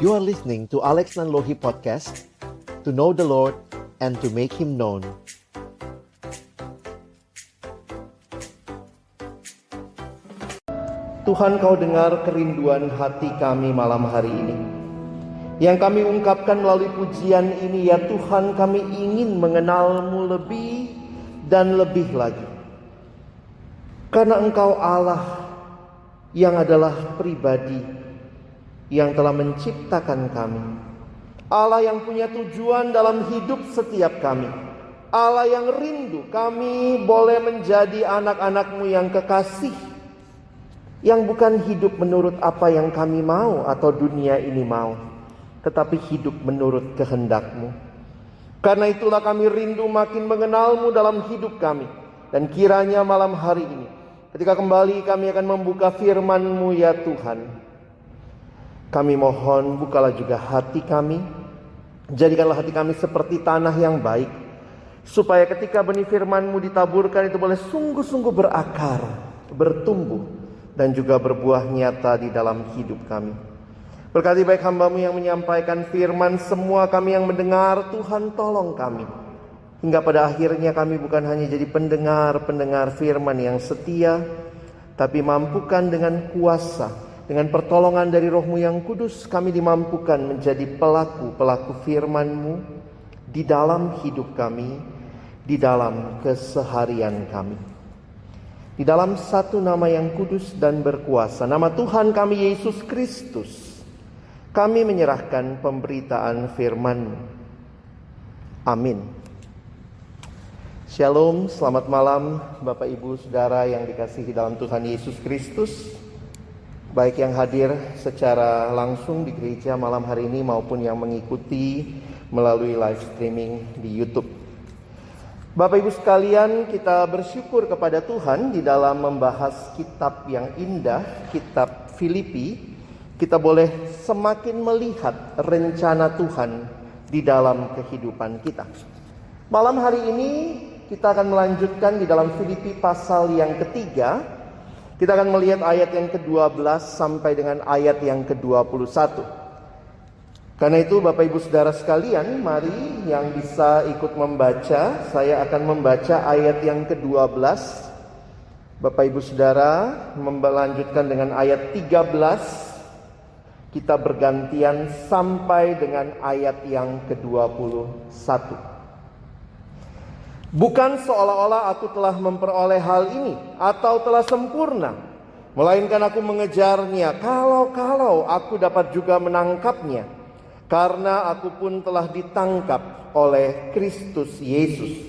You are listening to Alex Nanlohi Podcast, to know the Lord and to make Him known. Tuhan, Kau dengar kerinduan hati kami malam hari ini. Yang kami ungkapkan melalui pujian ini, ya Tuhan, kami ingin mengenal-Mu lebih dan lebih lagi. Karena Engkau Allah yang adalah pribadi yang telah menciptakan kami. Allah yang punya tujuan dalam hidup setiap kami. Allah yang rindu kami boleh menjadi anak-anak-Mu yang kekasih, yang bukan hidup menurut apa yang kami mau atau dunia ini mau, tetapi hidup menurut kehendak-Mu. Karena itulah kami rindu makin mengenal-Mu dalam hidup kami. Dan kiranya malam hari ini, ketika kembali kami akan membuka firman-Mu, ya Tuhan, kami mohon bukalah juga hati kami. Jadikanlah hati kami seperti tanah yang baik, supaya ketika benih firman-Mu ditaburkan itu boleh sungguh-sungguh berakar, bertumbuh, dan juga berbuah nyata di dalam hidup kami. Berkati baik hamba-Mu yang menyampaikan firman, semua kami yang mendengar, Tuhan tolong kami. Hingga pada akhirnya kami bukan hanya jadi pendengar firman yang setia, tapi mampukan dengan kuasa, dengan pertolongan dari Roh-Mu yang kudus, kami dimampukan menjadi pelaku-pelaku firman-Mu di dalam hidup kami, di dalam keseharian kami. Di dalam satu nama yang kudus dan berkuasa, nama Tuhan kami Yesus Kristus, kami menyerahkan pemberitaan firman-Mu. Amin. Shalom, selamat malam Bapak Ibu Saudara yang dikasihi dalam Tuhan Yesus Kristus, baik yang hadir secara langsung di gereja malam hari ini maupun yang mengikuti melalui live streaming di YouTube. Bapak Ibu sekalian, kita bersyukur kepada Tuhan di dalam membahas kitab yang indah, kitab Filipi. Kita boleh semakin melihat rencana Tuhan di dalam kehidupan kita. Malam hari ini kita akan melanjutkan di dalam Filipi pasal yang ketiga. Kita akan melihat ayat yang ke-12 sampai dengan ayat yang ke-21. Karena itu Bapak Ibu Saudara sekalian, mari yang bisa ikut membaca. Saya akan membaca ayat yang ke-12. Bapak Ibu Saudara melanjutkan dengan ayat 13. Kita bergantian sampai dengan ayat yang ke-21. Bukan seolah-olah aku telah memperoleh hal ini atau telah sempurna, melainkan aku mengejarnya kalau aku dapat juga menangkapnya. Karena aku pun telah ditangkap oleh Kristus Yesus.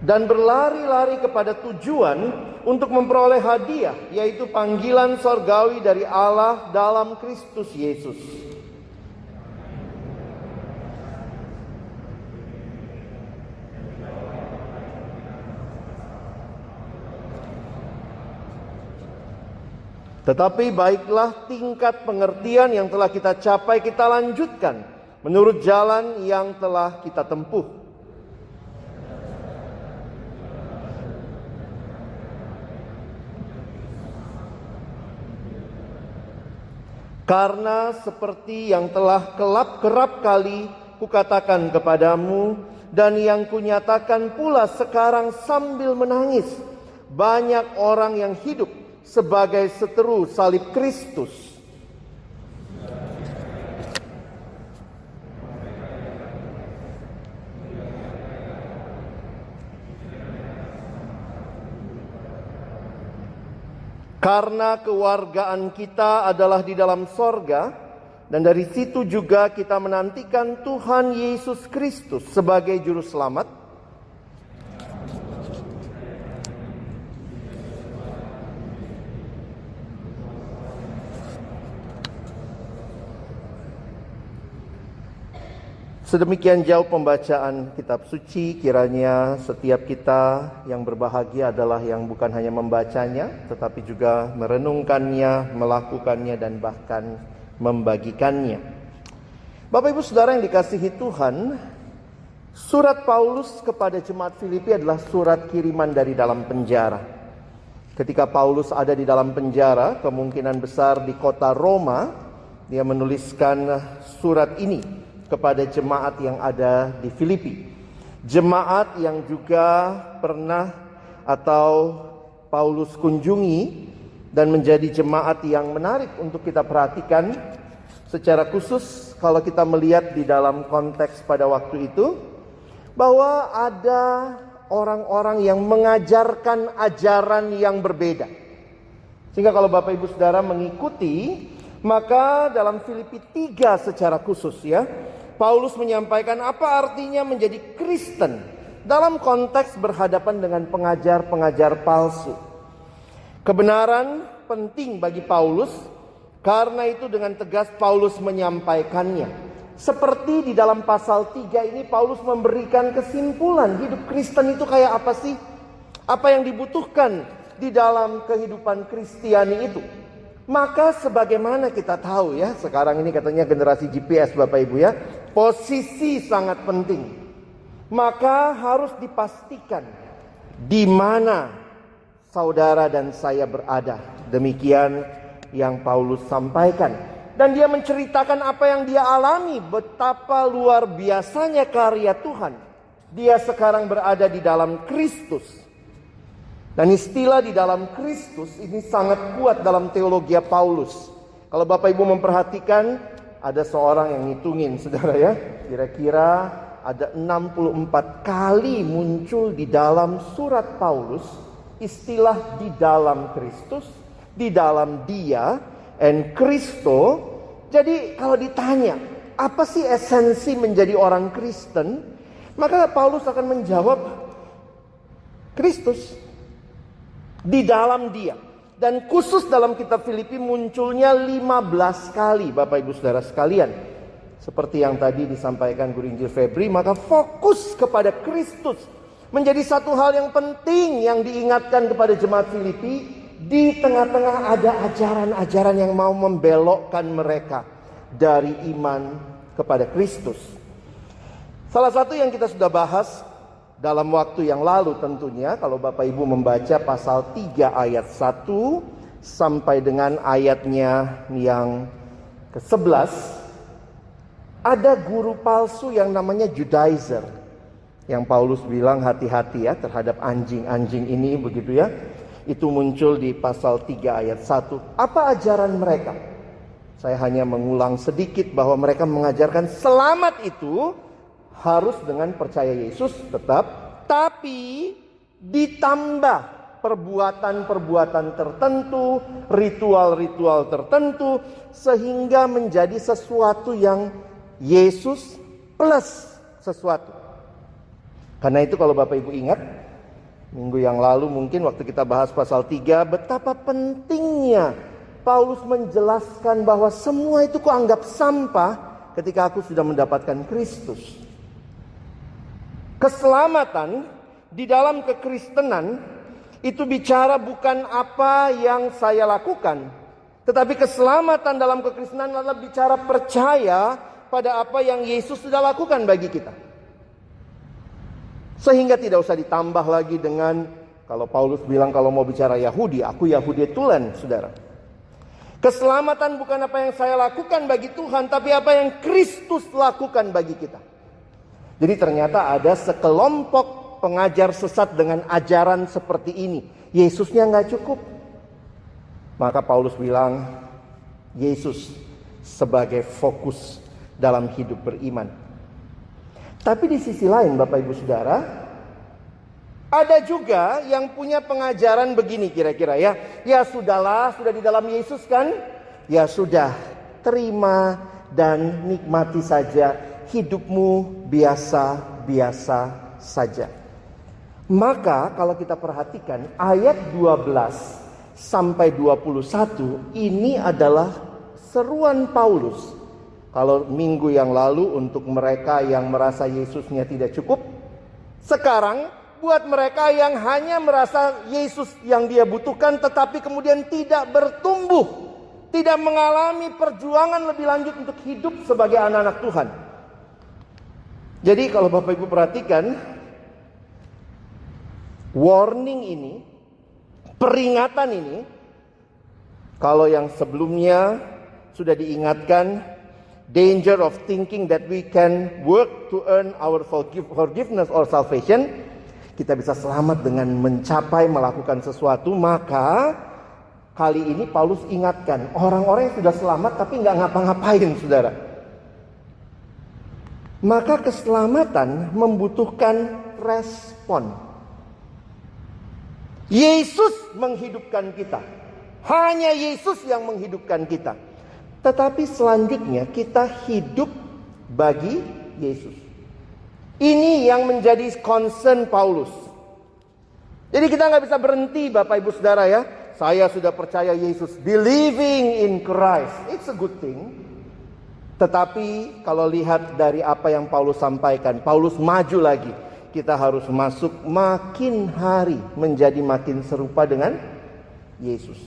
Dan berlari-lari kepada tujuan untuk memperoleh hadiah, yaitu panggilan sorgawi dari Allah dalam Kristus Yesus. Tetapi baiklah tingkat pengertian yang telah kita capai kita lanjutkan menurut jalan yang telah kita tempuh. Karena seperti yang telah kerap kali kukatakan kepadamu dan yang kunyatakan pula sekarang sambil menangis, banyak orang yang hidup sebagai seteru salib Kristus. Karena kewargaan kita adalah di dalam sorga, dan dari situ juga kita menantikan Tuhan Yesus Kristus sebagai juru selamat. Sedemikian jauh pembacaan kitab suci, kiranya setiap kita yang berbahagia adalah yang bukan hanya membacanya, tetapi juga merenungkannya, melakukannya, dan bahkan membagikannya. Bapak Ibu Saudara yang dikasihi Tuhan, surat Paulus kepada jemaat Filipi adalah surat kiriman dari dalam penjara. Ketika Paulus ada di dalam penjara, kemungkinan besar di kota Roma, dia menuliskan surat ini kepada jemaat yang ada di Filipi. Jemaat yang juga pernah atau Paulus kunjungi dan menjadi jemaat yang menarik untuk kita perhatikan secara khusus kalau kita melihat di dalam konteks pada waktu itu, bahwa ada orang-orang yang mengajarkan ajaran yang berbeda. Sehingga kalau Bapak Ibu Saudara mengikuti, maka dalam Filipi 3 secara khusus ya, Paulus menyampaikan apa artinya menjadi Kristen dalam konteks berhadapan dengan pengajar-pengajar palsu. Kebenaran penting bagi Paulus, karena itu dengan tegas Paulus menyampaikannya. Seperti di dalam pasal 3 ini Paulus memberikan kesimpulan hidup Kristen itu kayak apa sih? Apa yang dibutuhkan di dalam kehidupan Kristiani itu? Maka sebagaimana kita tahu ya, sekarang ini katanya generasi GPS Bapak Ibu ya, posisi sangat penting. Maka harus dipastikan di mana saudara dan saya berada. Demikian yang Paulus sampaikan. Dan dia menceritakan apa yang dia alami, betapa luar biasanya karya Tuhan. Dia sekarang berada di dalam Kristus. Dan istilah di dalam Kristus ini sangat kuat dalam teologi Paulus. Kalau Bapak Ibu memperhatikan, ada seorang yang ngitungin saudara ya, kira-kira ada 64 kali muncul di dalam surat Paulus istilah di dalam Kristus, di dalam Dia, and Kristo. Jadi kalau ditanya, apa sih esensi menjadi orang Kristen? Maka Paulus akan menjawab, Kristus, di dalam Dia. Dan khusus dalam kitab Filipi munculnya 15 kali Bapak Ibu Saudara sekalian. Seperti yang tadi disampaikan Guru Injil Febri, maka fokus kepada Kristus menjadi satu hal yang penting yang diingatkan kepada jemaat Filipi. Di tengah-tengah ada ajaran-ajaran yang mau membelokkan mereka dari iman kepada Kristus. Salah satu yang kita sudah bahas dalam waktu yang lalu tentunya, kalau Bapak Ibu membaca pasal 3 ayat 1 sampai dengan ayatnya yang ke-11, ada guru palsu yang namanya Judaizer. Yang Paulus bilang hati-hati ya terhadap anjing-anjing ini begitu ya. Itu muncul di pasal 3 ayat 1. Apa ajaran mereka? Saya hanya mengulang sedikit bahwa mereka mengajarkan selamat itu harus dengan percaya Yesus tetap, tapi ditambah perbuatan-perbuatan tertentu, ritual-ritual tertentu, sehingga menjadi sesuatu yang Yesus plus sesuatu. Karena itu kalau Bapak Ibu ingat, minggu yang lalu mungkin waktu kita bahas pasal 3, betapa pentingnya Paulus menjelaskan bahwa semua itu kok anggap sampah ketika aku sudah mendapatkan Kristus. Keselamatan di dalam kekristenan itu bicara bukan apa yang saya lakukan, tetapi keselamatan dalam kekristenan adalah bicara percaya pada apa yang Yesus sudah lakukan bagi kita. Sehingga tidak usah ditambah lagi dengan, kalau Paulus bilang kalau mau bicara Yahudi, aku Yahudi tulen, saudara. Keselamatan bukan apa yang saya lakukan bagi Tuhan, tapi apa yang Kristus lakukan bagi kita. Jadi ternyata ada sekelompok pengajar sesat dengan ajaran seperti ini. Yesusnya nggak cukup. Maka Paulus bilang, Yesus sebagai fokus dalam hidup beriman. Tapi di sisi lain Bapak Ibu Saudara, ada juga yang punya pengajaran begini kira-kira ya. Ya sudahlah, sudah di dalam Yesus kan? Ya sudah, terima dan nikmati saja. Hidupmu biasa-biasa saja. Maka kalau kita perhatikan ayat 12 sampai 21 ini adalah seruan Paulus. Kalau minggu yang lalu untuk mereka yang merasa Yesusnya tidak cukup, sekarang buat mereka yang hanya merasa Yesus yang dia butuhkan tetapi kemudian tidak bertumbuh tidak mengalami perjuangan lebih lanjut untuk hidup sebagai anak-anak Tuhan. Jadi kalau Bapak Ibu perhatikan, warning ini, peringatan ini, kalau yang sebelumnya sudah diingatkan, danger of thinking that we can work to earn our forgiveness or salvation, kita bisa selamat dengan mencapai melakukan sesuatu. Maka kali ini Paulus ingatkan orang-orang yang sudah selamat tapi nggak ngapa-ngapain, saudara. Maka keselamatan membutuhkan respon. Yesus menghidupkan kita. Hanya Yesus yang menghidupkan kita. Tetapi selanjutnya kita hidup bagi Yesus. Ini yang menjadi concern Paulus. Jadi kita nggak bisa berhenti, Bapak Ibu Saudara ya. Saya sudah percaya Yesus, believing in Christ, it's a good thing. Tetapi kalau lihat dari apa yang Paulus sampaikan, Paulus maju lagi. Kita harus masuk makin hari menjadi makin serupa dengan Yesus.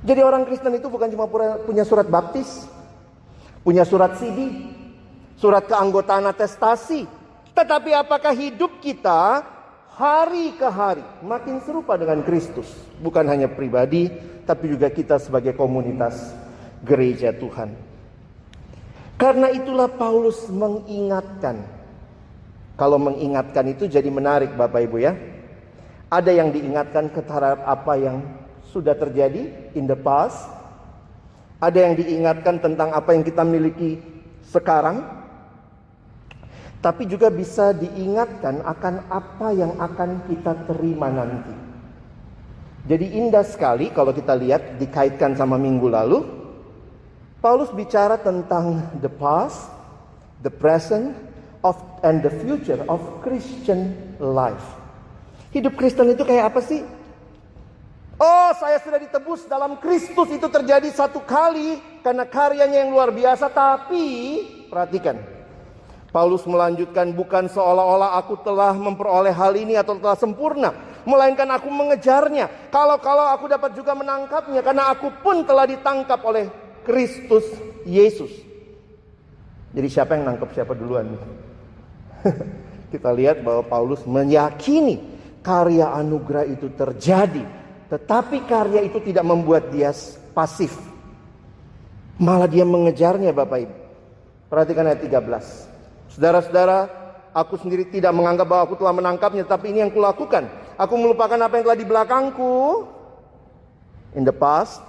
Jadi orang Kristen itu bukan cuma punya surat baptis, punya surat CD, surat keanggotaan atestasi. Tetapi apakah hidup kita hari ke hari makin serupa dengan Kristus? Bukan hanya pribadi, tapi juga kita sebagai komunitas gereja Tuhan. Karena itulah Paulus mengingatkan. Kalau mengingatkan itu jadi menarik, Bapak Ibu ya. Ada yang diingatkan terhadap apa yang sudah terjadi in the past. Ada yang diingatkan tentang apa yang kita miliki sekarang. Tapi juga bisa diingatkan akan apa yang akan kita terima nanti. Jadi indah sekali kalau kita lihat dikaitkan sama minggu lalu. Paulus bicara tentang the past, the present, and the future of Christian life. Hidup Kristen itu kayak apa sih? Oh, saya sudah ditebus dalam Kristus, itu terjadi satu kali karena karyanya yang luar biasa. Tapi perhatikan, Paulus melanjutkan, bukan seolah-olah aku telah memperoleh hal ini atau telah sempurna, melainkan aku mengejarnya. Kalau aku dapat juga menangkapnya, karena aku pun telah ditangkap oleh Kristus Yesus. Jadi siapa yang nangkap siapa duluan? Kita lihat bahwa Paulus meyakini karya anugerah itu terjadi, tetapi karya itu tidak membuat dia pasif. Malah dia mengejarnya, Bapak Ibu. Perhatikan ayat 13. Saudara-saudara, aku sendiri tidak menganggap bahwa aku telah menangkapnya, tapi ini yang kulakukan. Aku melupakan apa yang telah di belakangku, in the past,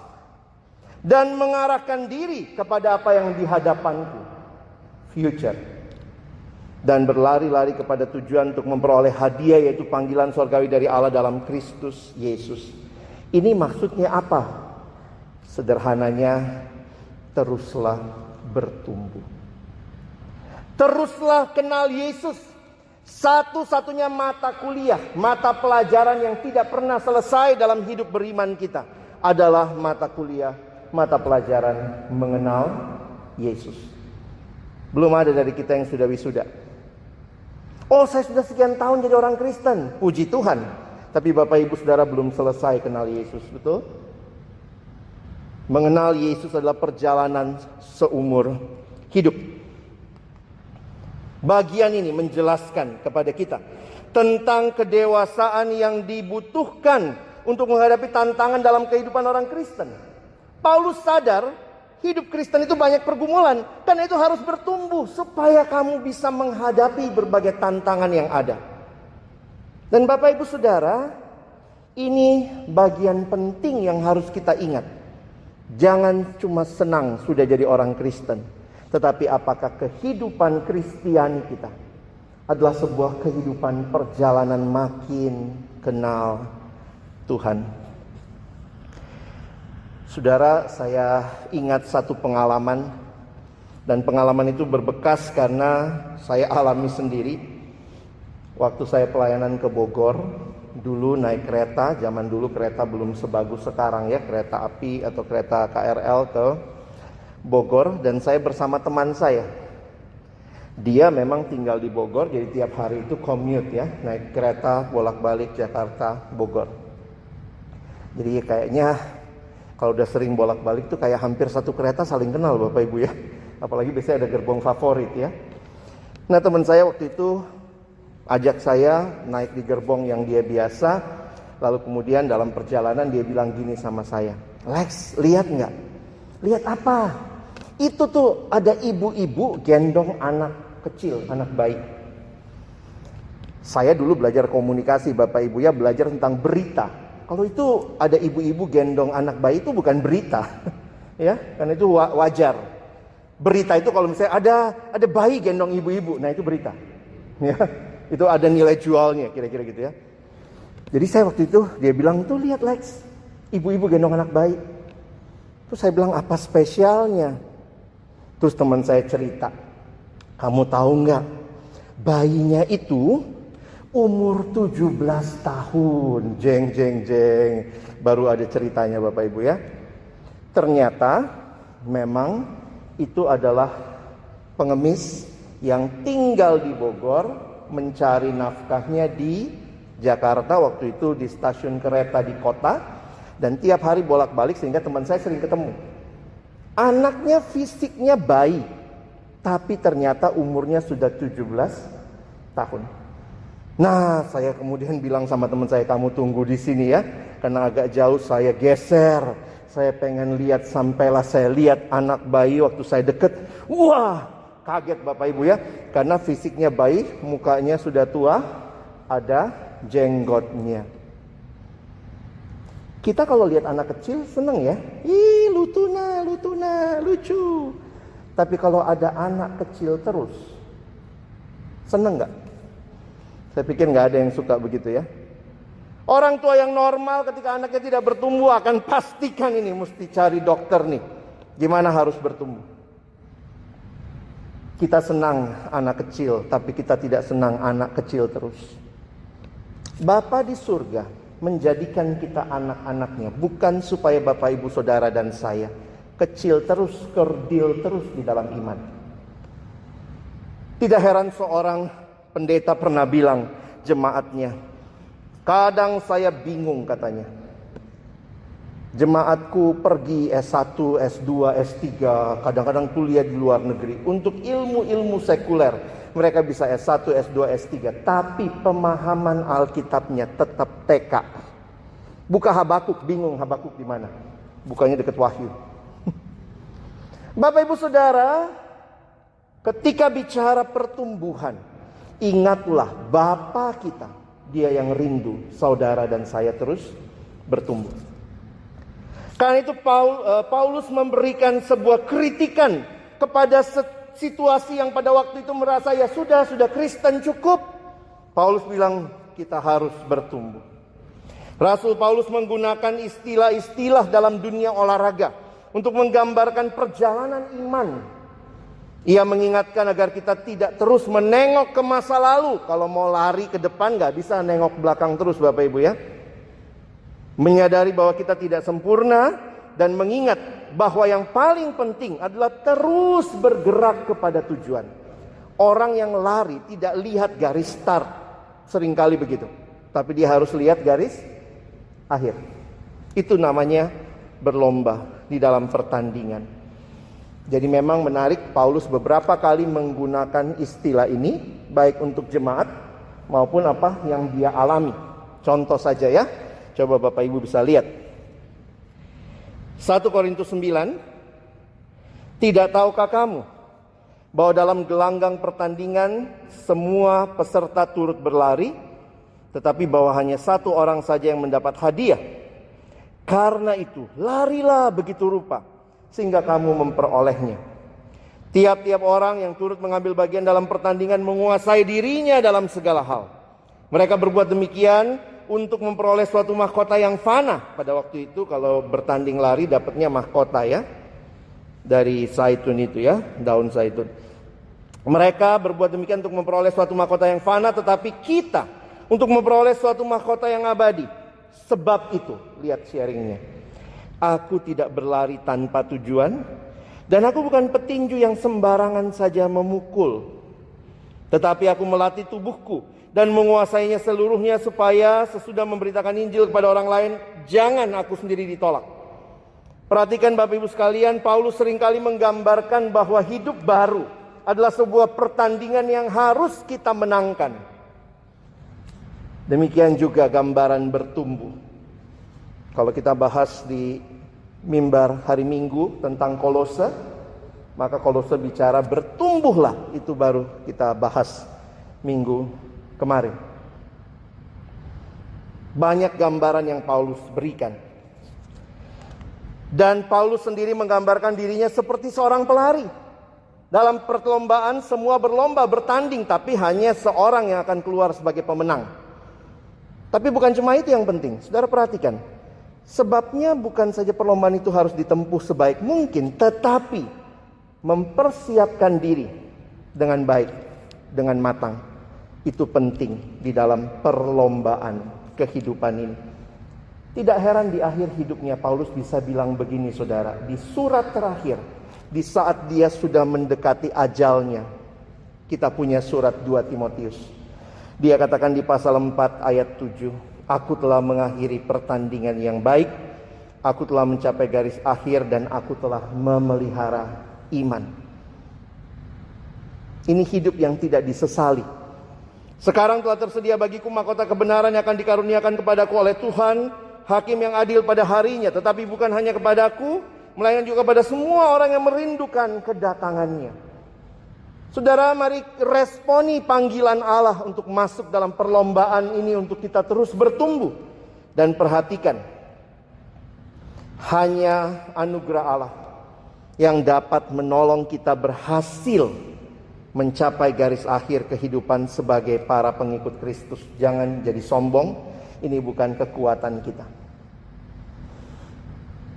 dan mengarahkan diri kepada apa yang di hadapanku, future. Dan berlari-lari kepada tujuan untuk memperoleh hadiah, yaitu panggilan surgawi dari Allah dalam Kristus Yesus. Ini maksudnya apa? Sederhananya, teruslah bertumbuh. Teruslah kenal Yesus. Satu-satunya mata kuliah, mata pelajaran yang tidak pernah selesai dalam hidup beriman kita adalah mata kuliah, mata pelajaran mengenal Yesus. Belum ada dari kita yang sudah wisuda. Oh, saya sudah sekian tahun jadi orang Kristen, puji Tuhan. Tapi Bapak Ibu Saudara belum selesai kenal Yesus, betul? Mengenal Yesus adalah perjalanan seumur hidup. Bagian ini menjelaskan kepada kita tentang kedewasaan yang dibutuhkan untuk menghadapi tantangan dalam kehidupan orang Kristen. Paulus sadar hidup Kristen itu banyak pergumulan, karena itu harus bertumbuh supaya kamu bisa menghadapi berbagai tantangan yang ada. Dan Bapak Ibu Saudara, ini bagian penting yang harus kita ingat. Jangan cuma senang sudah jadi orang Kristen, tetapi apakah kehidupan Kristiani kita adalah sebuah kehidupan perjalanan makin kenal Tuhan. Saudara, saya ingat satu pengalaman, dan pengalaman itu berbekas karena saya alami sendiri. Waktu saya pelayanan ke Bogor, dulu naik kereta, zaman dulu kereta belum sebagus sekarang ya, kereta api atau kereta KRL ke Bogor, dan saya bersama teman saya. Dia memang tinggal di Bogor, jadi tiap hari itu commute ya, naik kereta bolak-balik Jakarta Bogor. Jadi kayaknya Kalau udah sering bolak-balik tuh kayak hampir satu kereta saling kenal Bapak Ibu ya. Apalagi biasanya ada gerbong favorit ya. Nah teman saya waktu itu ajak saya naik di gerbong yang dia biasa. Lalu kemudian dalam perjalanan dia bilang gini sama saya, Lex, lihat nggak? Lihat apa? Itu tuh ada ibu-ibu gendong anak kecil, anak bayi. Saya dulu belajar komunikasi Bapak Ibu ya, belajar tentang berita. Kalau itu ada ibu-ibu gendong anak bayi itu bukan berita. Ya, karena itu wajar. Berita itu kalau misalnya ada bayi gendong ibu-ibu, nah itu berita. Ya, itu ada nilai jualnya kira-kira gitu ya. Jadi saya waktu itu dia bilang, "Tuh lihat Lex, ibu-ibu gendong anak bayi." Terus saya bilang, "Apa spesialnya?" Terus teman saya cerita, "Kamu tahu nggak? Bayinya itu umur 17 tahun. Jeng. Baru ada ceritanya Bapak Ibu ya. Ternyata memang itu adalah pengemis yang tinggal di Bogor, mencari nafkahnya di Jakarta, waktu itu di stasiun kereta di kota, dan tiap hari bolak-balik sehingga teman saya sering ketemu. Anaknya fisiknya bayi, tapi ternyata umurnya sudah 17 tahun. Nah, saya kemudian bilang sama teman saya, "Kamu tunggu di sini ya." Karena agak jauh saya geser. Saya pengen lihat, sampailah saya lihat anak bayi waktu saya deket. Wah, kaget Bapak Ibu ya. Karena fisiknya bayi, mukanya sudah tua, ada jenggotnya. Kita kalau lihat anak kecil seneng ya. Ih, lutuna, lucu. Tapi kalau ada anak kecil terus, seneng gak? Saya pikir gak ada yang suka begitu ya. Orang tua yang normal ketika anaknya tidak bertumbuh akan pastikan ini mesti cari dokter nih. Gimana harus bertumbuh. Kita senang anak kecil, tapi kita tidak senang anak kecil terus. Bapa di surga menjadikan kita anak-anaknya, bukan supaya Bapak Ibu Saudara dan saya kecil terus, kerdil terus di dalam iman. Tidak heran seorang pendeta pernah bilang jemaatnya, "Kadang saya bingung," katanya. "Jemaatku pergi S1, S2, S3, kadang-kadang kuliah di luar negeri untuk ilmu-ilmu sekuler. Mereka bisa S1, S2, S3, tapi pemahaman Alkitabnya tetap TK. Buka Habakuk, bingung Habakuk di mana? Bukannya dekat Wahyu." Bapak Ibu Saudara, ketika bicara pertumbuhan, ingatlah Bapa kita, Dia yang rindu saudara dan saya terus bertumbuh. Karena itu Paulus memberikan sebuah kritikan kepada situasi yang pada waktu itu merasa ya sudah Kristen cukup. Paulus bilang kita harus bertumbuh. Rasul Paulus menggunakan istilah-istilah dalam dunia olahraga untuk menggambarkan perjalanan iman. Ia mengingatkan agar kita tidak terus menengok ke masa lalu. Kalau mau lari ke depan gak bisa nengok belakang terus Bapak Ibu ya. Menyadari bahwa kita tidak sempurna dan mengingat bahwa yang paling penting adalah terus bergerak kepada tujuan. Orang yang lari tidak lihat garis start, seringkali begitu. Tapi dia harus lihat garis akhir. Itu namanya berlomba di dalam pertandingan. Jadi memang menarik, Paulus beberapa kali menggunakan istilah ini, baik untuk jemaat maupun apa yang dia alami. Contoh saja ya, coba Bapak Ibu bisa lihat. 1 Korintus 9, "Tidak tahukah kamu bahwa dalam gelanggang pertandingan semua peserta turut berlari, tetapi bahwa hanya satu orang saja yang mendapat hadiah? Karena itu, larilah begitu rupa, sehingga kamu memperolehnya. Tiap-tiap orang yang turut mengambil bagian dalam pertandingan menguasai dirinya dalam segala hal. Mereka berbuat demikian untuk memperoleh suatu mahkota yang fana." Pada waktu itu kalau bertanding lari dapatnya mahkota ya, dari zaitun itu ya, daun zaitun. Mereka berbuat demikian untuk memperoleh suatu mahkota yang fana, tetapi kita untuk memperoleh suatu mahkota yang abadi. Sebab itu, lihat sharingnya, "Aku tidak berlari tanpa tujuan, dan aku bukan petinju yang sembarangan saja memukul. Tetapi aku melatih tubuhku dan menguasainya seluruhnya, supaya sesudah memberitakan Injil kepada orang lain, jangan aku sendiri ditolak. Perhatikan Bapak Ibu sekalian, Paulus seringkali menggambarkan bahwa hidup baru adalah sebuah pertandingan yang harus kita menangkan. Demikian juga gambaran bertumbuh. Kalau kita bahas di mimbar hari Minggu tentang Kolose, maka Kolose bicara bertumbuhlah, itu baru kita bahas minggu kemarin. Banyak gambaran yang Paulus berikan. Dan Paulus sendiri menggambarkan dirinya seperti seorang pelari. Dalam perlombaan semua berlomba bertanding, tapi hanya seorang yang akan keluar sebagai pemenang. Tapi bukan cuma itu yang penting. Saudara perhatikan. Sebabnya bukan saja perlombaan itu harus ditempuh sebaik mungkin, tetapi mempersiapkan diri dengan baik, dengan matang. Itu penting di dalam perlombaan kehidupan ini. Tidak heran di akhir hidupnya Paulus bisa bilang begini saudara. Di surat terakhir, di saat dia sudah mendekati ajalnya, kita punya surat 2 Timotius. Dia katakan di pasal 4 ayat 7, aku telah mengakhiri pertandingan yang baik, aku telah mencapai garis akhir, dan aku telah memelihara iman. Ini hidup yang tidak disesali. Sekarang telah tersedia bagiku mahkota kebenaran yang akan dikaruniakan kepadaku oleh Tuhan, hakim yang adil pada harinya. Tetapi bukan hanya kepadaku, melainkan juga pada semua orang yang merindukan kedatangannya. Saudara, mari responi panggilan Allah untuk masuk dalam perlombaan ini, untuk kita terus bertumbuh. Dan perhatikan, hanya anugerah Allah yang dapat menolong kita berhasil mencapai garis akhir kehidupan sebagai para pengikut Kristus. Jangan jadi sombong, ini bukan kekuatan kita.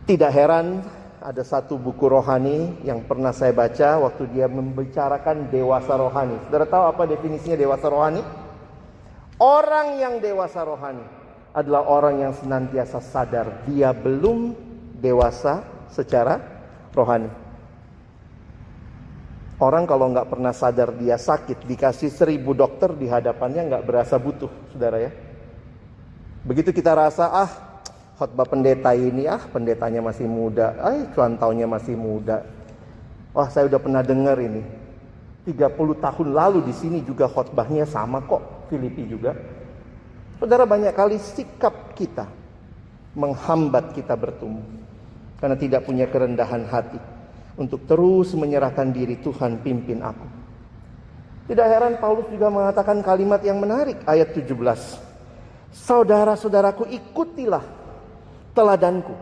Tidak heran, ada satu buku rohani yang pernah saya baca waktu dia membicarakan dewasa rohani. Saudara tahu apa definisinya dewasa rohani? Orang yang dewasa rohani adalah orang yang senantiasa sadar dia belum dewasa secara rohani. Orang kalau nggak pernah sadar dia sakit, dikasih 1000 dokter di hadapannya nggak berasa butuh, saudara ya. Begitu kita rasa, khotbah pendeta ini, pendetanya masih muda, cuantaunya masih muda. Wah, saya udah pernah dengar ini. 30 tahun lalu di sini juga khotbahnya sama kok, Filipi juga. Saudara, banyak kali sikap kita menghambat kita bertumbuh. Karena tidak punya kerendahan hati untuk terus menyerahkan diri, Tuhan pimpin aku. Tidak heran Paulus juga mengatakan kalimat yang menarik, ayat 17. Saudara-saudaraku, ikutilah teladanku.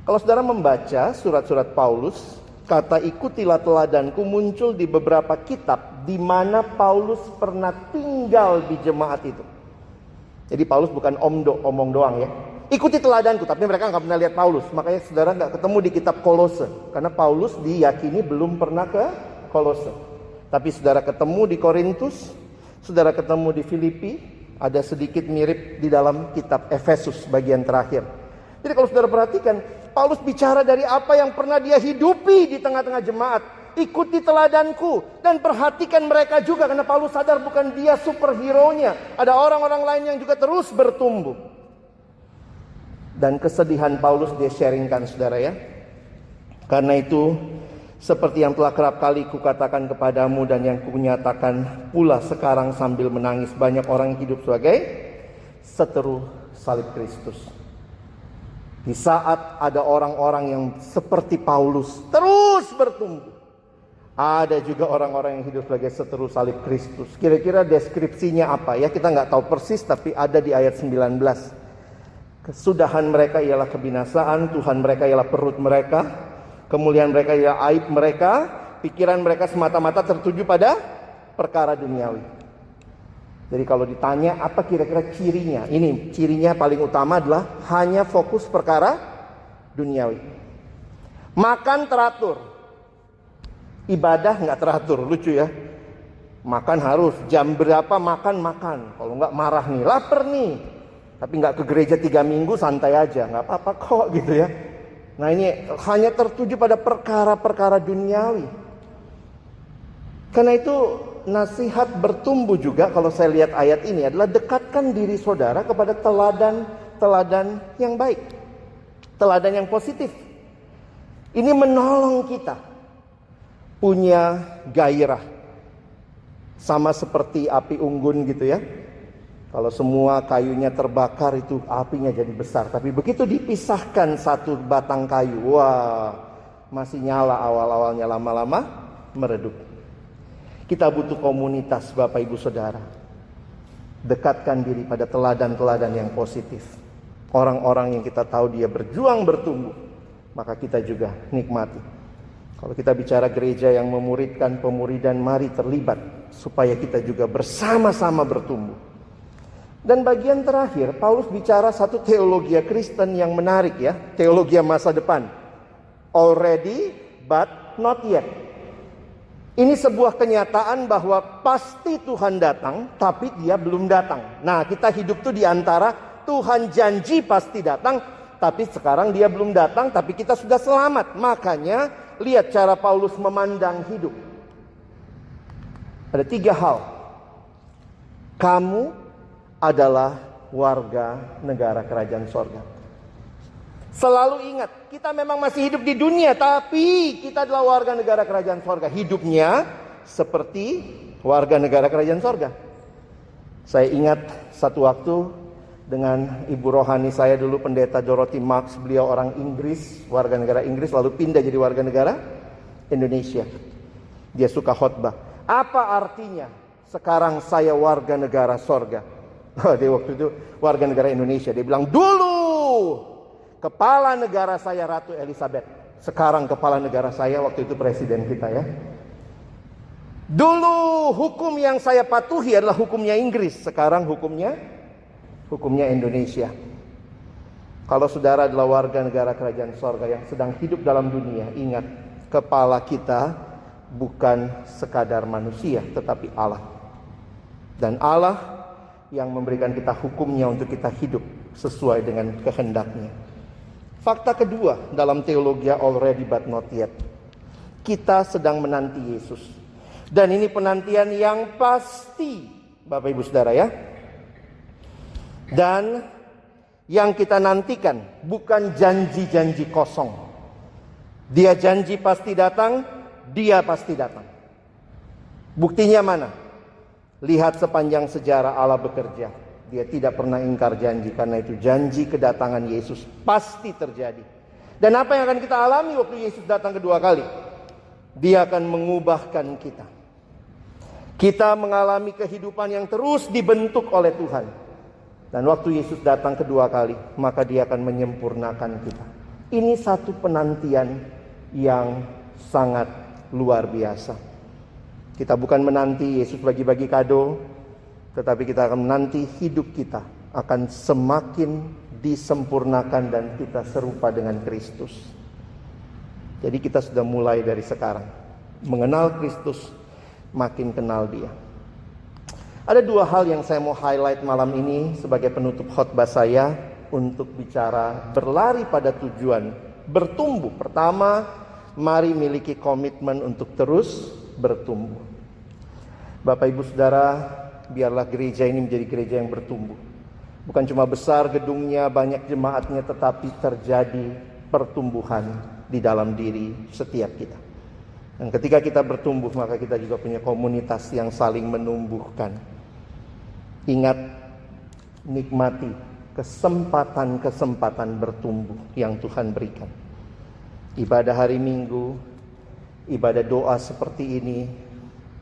Kalau saudara membaca surat-surat Paulus, kata ikutilah teladanku muncul di beberapa kitab di mana Paulus pernah tinggal di jemaat itu. Jadi Paulus bukan omong doang ya. Ikuti teladanku, tapi mereka nggak pernah lihat Paulus. Makanya saudara nggak ketemu di kitab Kolose, karena Paulus diyakini belum pernah ke Kolose. Tapi saudara ketemu di Korintus, saudara ketemu di Filipi, ada sedikit mirip di dalam kitab Efesus bagian terakhir. Jadi kalau saudara perhatikan, Paulus bicara dari apa yang pernah dia hidupi di tengah-tengah jemaat. Ikuti teladanku dan perhatikan mereka juga, karena Paulus sadar bukan dia superhero-nya. Ada orang-orang lain yang juga terus bertumbuh. Dan kesedihan Paulus dia sharingkan saudara ya. Karena itu, seperti yang telah kerap kali kukatakan kepadamu dan yang kunyatakan pula sekarang sambil menangis, banyak orang yang hidup sebagai seteru salib Kristus. Di saat ada orang-orang yang seperti Paulus terus bertumbuh, ada juga orang-orang yang hidup sebagai seteru salib Kristus. Kira-kira deskripsinya apa ya? Kita nggak tahu persis, tapi ada di ayat 19. Kesudahan mereka ialah kebinasaan, Tuhan mereka ialah perut mereka, kemuliaan mereka ialah aib mereka, pikiran mereka semata-mata tertuju pada perkara duniawi. Jadi kalau ditanya apa kira-kira cirinya, ini cirinya paling utama adalah hanya fokus perkara duniawi. Makan teratur, ibadah nggak teratur, lucu ya. Makan harus jam berapa makan, kalau nggak marah nih, lapar nih. Tapi nggak ke gereja 3 minggu, santai aja, nggak apa-apa kok gitu ya. Nah ini hanya tertuju pada perkara-perkara duniawi. Karena itu nasihat bertumbuh juga kalau saya lihat ayat ini adalah dekatkan diri saudara kepada teladan-teladan yang baik. teladan yang positif. Ini menolong kita punya gairah. Sama seperti api unggun gitu ya. Kalau semua kayunya terbakar itu apinya jadi besar. Tapi begitu dipisahkan satu batang kayu, wah masih nyala awal-awalnya, lama-lama meredup. Kita butuh komunitas Bapak Ibu Saudara. Dekatkan diri pada teladan-teladan yang positif. Orang-orang yang kita tahu dia berjuang bertumbuh, maka kita juga nikmati. Kalau kita bicara gereja yang memuridkan pemuridan, mari terlibat supaya kita juga bersama-sama bertumbuh. Dan bagian terakhir, Paulus bicara satu teologi Kristen yang menarik ya, teologi masa depan. Already but not yet. Ini sebuah kenyataan bahwa pasti Tuhan datang, tapi dia belum datang. Nah, kita hidup tuh di antara Tuhan janji pasti datang, tapi sekarang dia belum datang, tapi kita sudah selamat. Makanya lihat cara Paulus memandang hidup. Ada 3 hal. Kamu adalah warga negara kerajaan sorga. Selalu ingat, kita memang masih hidup di dunia, tapi kita adalah warga negara kerajaan sorga. Hidupnya seperti warga negara kerajaan sorga. Saya ingat satu waktu dengan ibu rohani saya dulu, pendeta Dorothy Marks. Beliau orang Inggris, warga negara Inggris, lalu pindah jadi warga negara Indonesia. Dia suka khotbah. Apa artinya sekarang saya warga negara sorga? Dia waktu itu warga negara Indonesia. Dia bilang, dulu kepala negara saya Ratu Elizabeth. Sekarang kepala negara saya, waktu itu presiden kita ya. Dulu hukum yang saya patuhi adalah hukumnya Inggris. Sekarang hukumnya Indonesia. Kalau saudara adalah warga negara kerajaan sorga yang sedang hidup dalam dunia, ingat, kepala kita bukan sekadar manusia, tetapi Allah. Dan Allah yang memberikan kita hukumnya untuk kita hidup sesuai dengan kehendaknya. Fakta kedua dalam teologi already but not yet. Kita sedang menanti Yesus. Dan ini penantian yang pasti, Bapak Ibu Saudara ya. Dan yang kita nantikan bukan janji-janji kosong. Dia janji pasti datang, dia pasti datang. Buktinya mana? Lihat sepanjang sejarah Allah bekerja. Dia tidak pernah ingkar janji. Karena itu janji kedatangan Yesus pasti terjadi. Dan apa yang akan kita alami waktu Yesus datang kedua kali? Dia akan mengubahkan kita. Kita mengalami kehidupan yang terus dibentuk oleh Tuhan. Dan waktu Yesus datang kedua kali, maka dia akan menyempurnakan kita. Ini satu penantian yang sangat luar biasa. Kita bukan menanti Yesus bagi-bagi kado, tetapi kita akan menanti hidup kita akan semakin disempurnakan dan kita serupa dengan Kristus. Jadi kita sudah mulai dari sekarang mengenal Kristus, makin kenal Dia. Ada 2 hal yang saya mau highlight malam ini sebagai penutup khotbah saya untuk bicara berlari pada tujuan bertumbuh. Pertama, mari miliki komitmen untuk terus bertumbuh. Bapak Ibu Saudara, biarlah gereja ini menjadi gereja yang bertumbuh. Bukan cuma besar gedungnya, banyak jemaatnya, tetapi terjadi pertumbuhan di dalam diri setiap kita. Dan ketika kita bertumbuh, maka kita juga punya komunitas yang saling menumbuhkan. Ingat, nikmati kesempatan-kesempatan bertumbuh yang Tuhan berikan. Ibadah hari Minggu, ibadah doa seperti ini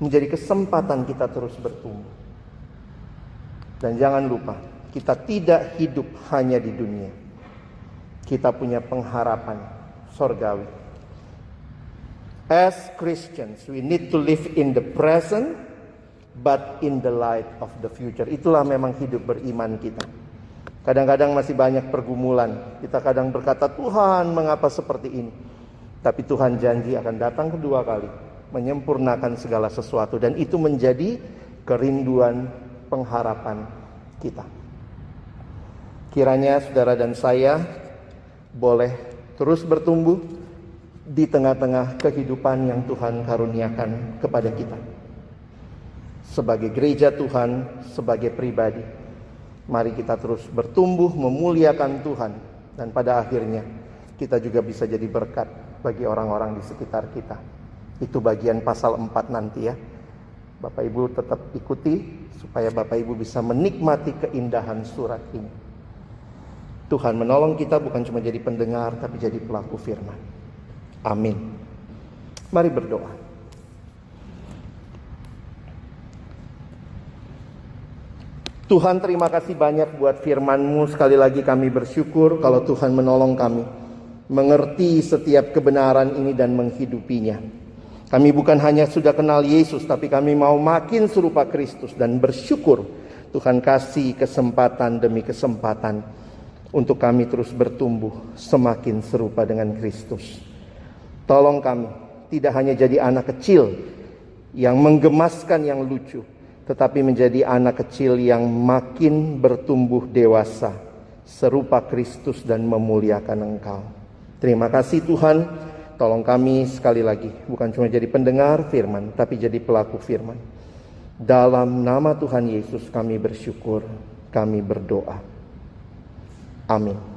menjadi kesempatan kita terus bertumbuh. Dan jangan lupa, kita tidak hidup hanya di dunia. Kita punya pengharapan sorgawi. As Christians, we need to live in the present, but in the light of the future. Itulah memang hidup beriman kita. Kadang-kadang masih banyak pergumulan. Kita kadang berkata, Tuhan mengapa seperti ini? Tapi Tuhan janji akan datang kedua kali, menyempurnakan segala sesuatu. Dan itu menjadi kerinduan pengharapan kita. Kiranya saudara dan saya boleh terus bertumbuh di tengah-tengah kehidupan yang Tuhan karuniakan kepada kita. Sebagai gereja Tuhan, sebagai pribadi, mari kita terus bertumbuh memuliakan Tuhan. Dan pada akhirnya kita juga bisa jadi berkat bagi orang-orang di sekitar kita. Itu bagian pasal 4 nanti ya. Bapak Ibu tetap ikuti supaya Bapak Ibu bisa menikmati keindahan surat ini. Tuhan menolong kita bukan cuma jadi pendengar, tapi jadi pelaku firman. Amin. Mari berdoa. Tuhan, terima kasih banyak buat firman-Mu. Sekali lagi kami bersyukur kalau Tuhan menolong kami mengerti setiap kebenaran ini dan menghidupinya. Kami bukan hanya sudah kenal Yesus, tapi kami mau makin serupa Kristus dan bersyukur Tuhan kasih kesempatan demi kesempatan untuk kami terus bertumbuh semakin serupa dengan Kristus. Tolong kami tidak hanya jadi anak kecil yang menggemaskan, yang lucu, tetapi menjadi anak kecil yang makin bertumbuh dewasa serupa Kristus dan memuliakan Engkau. Terima kasih Tuhan. Tolong kami sekali lagi, bukan cuma jadi pendengar firman, tapi jadi pelaku firman. Dalam nama Tuhan Yesus kami bersyukur, kami berdoa. Amin.